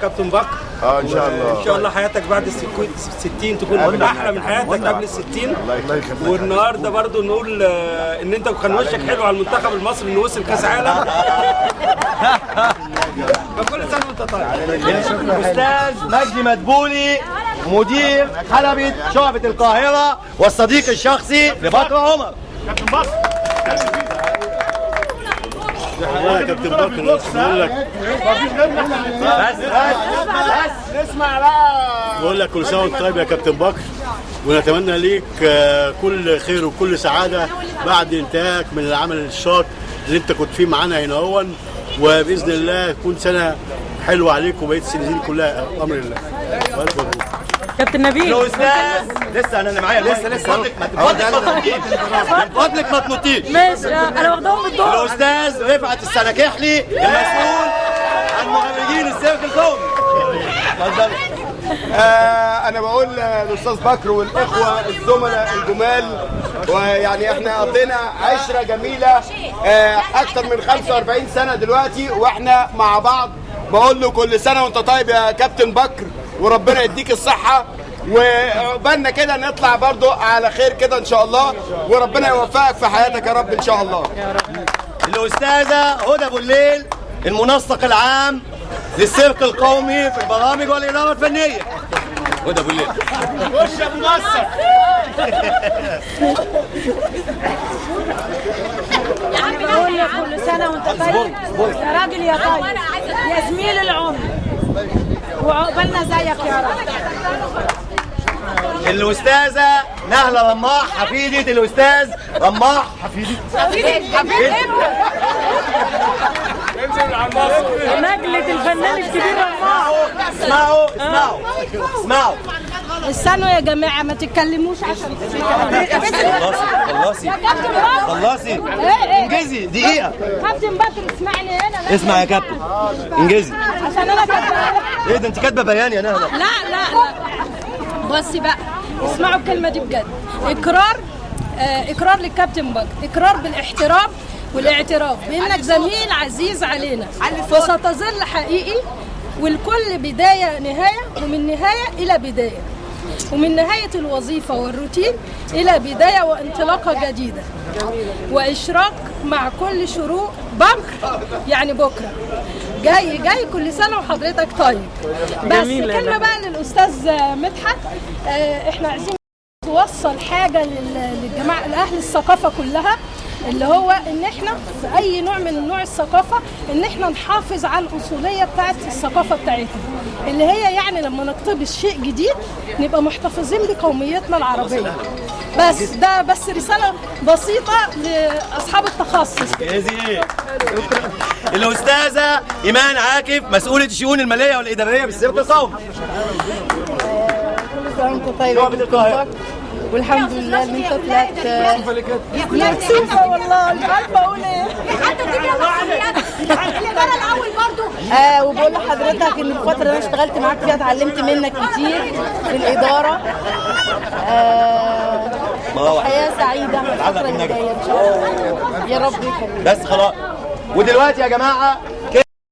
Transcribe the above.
كابتن بكر. ان شاء الله. ان شاء الله حياتك بعد ال60 تكون احلى من حياتك قبل ال60. والنهارده برضو نقول ان انت كان وشك حلو على المنتخب المصري انه وصل كاس عالم. فكل سنه وانت طيب. الاستاذ مجدي مدبولي مدير حلبة شعبة القاهرة والصديق الشخصي لبكر عمر. كابتن بكر. والله يا كابتن بكر بقول لك بس اسمع بقى. بقول لك كل سنه وانت طيب يا كابتن بكر، ونتمنى ليك كل خير وكل سعاده بعد انتهاك من العمل الشاق اللي انت كنت فيه معانا هنا هون، وباذن الله تكون سنه حلوه عليك وبقيه السنين كلها امر الله. كابتن نبيل الاستاذ لسه انا اللي معايا لسه فضلك ما تنطيش. ماشي انا واخداهم بالدور. الاستاذ رفعت السنكحلي المسؤول عن مهرجين السيرك القومي. اتفضل. انا بقول للاستاذ بكر والاخوه الزملاء الجمال، ويعني احنا قضينا عشره جميله اكتر من 45 سنه دلوقتي واحنا مع بعض. بقول له كل سنه وانت طيب يا كابتن بكر، وربنا يديك الصحه، وعقبالنا كده نطلع برضو على خير كده ان شاء الله، وربنا يوفقك في حياتك يا رب ان شاء الله. الاستاذه هدى ابو الليل المنسق العام للسيرك القومي في البرامج والاداره الفنيه. هدى ابو الليل. خش يا منسق. بقول لك كل سنه وانت طيب يا راجل يا طيب يا زميل العمر، وعقبالنا زيك يا رب. الاستاذه نهله رماح حفيده الاستاذ رماح حفيد نجلة الفنان الكبير رماح. اسمعوا استنوا يا جماعه ما تتكلموش عشان خلصي يا كابتن بكر خلصي انجزي دقيقه. كابتن بكر اسمعني هنا. اسمع يا كابتن انجزي. عشان انا كاتبه. ايه ده انت كاتبه بيان يا نهله؟ لا بصي بقى اسمعوا الكلمه دي بجد. اقرار للكابتن بكر، اقرار بالاحترام والاعتراف بانك زميل عزيز علينا، وستظل حقيقي، والكل بدايه نهايه، ومن نهايه الى بدايه، ومن نهايه الوظيفه والروتين الى بدايه وانطلاقه جديده، واشراق مع كل شروق بكر يعني بكره جاي كل سنه وحضرتك طيب. بس كلمه بقى للاستاذ مدحت، احنا عايزين توصل حاجه للجماعه لاهل الثقافه كلها، اللي هو ان احنا في اي نوع من نوع الثقافه ان احنا نحافظ على الاصوليه بتاعت الثقافه بتاعتنا، اللي هي يعني لما نقتبس شيء جديد نبقى محتفظين بقوميتنا العربيه. بس رساله بسيطه لاصحاب التخصص. الاستاذه ايمان عاكف مسؤوله الشؤون الماليه والاداريه بالسيرك القومي. كل سنه وانت طيب يا القاهره، والحمد لله ان انت طلعت مكسوفه والله مش عارفه اقول ايه. حتى الاداره الاول برضو. وبقول لحضرتك ان الفتره اللي انا اشتغلت معاك فيها اتعلمت منك كتير في الاداره. حياه سعيده الفتره اللي جايه ان شاء الله يا رب يخليك. بس خلاص. ودلوقتي يا جماعه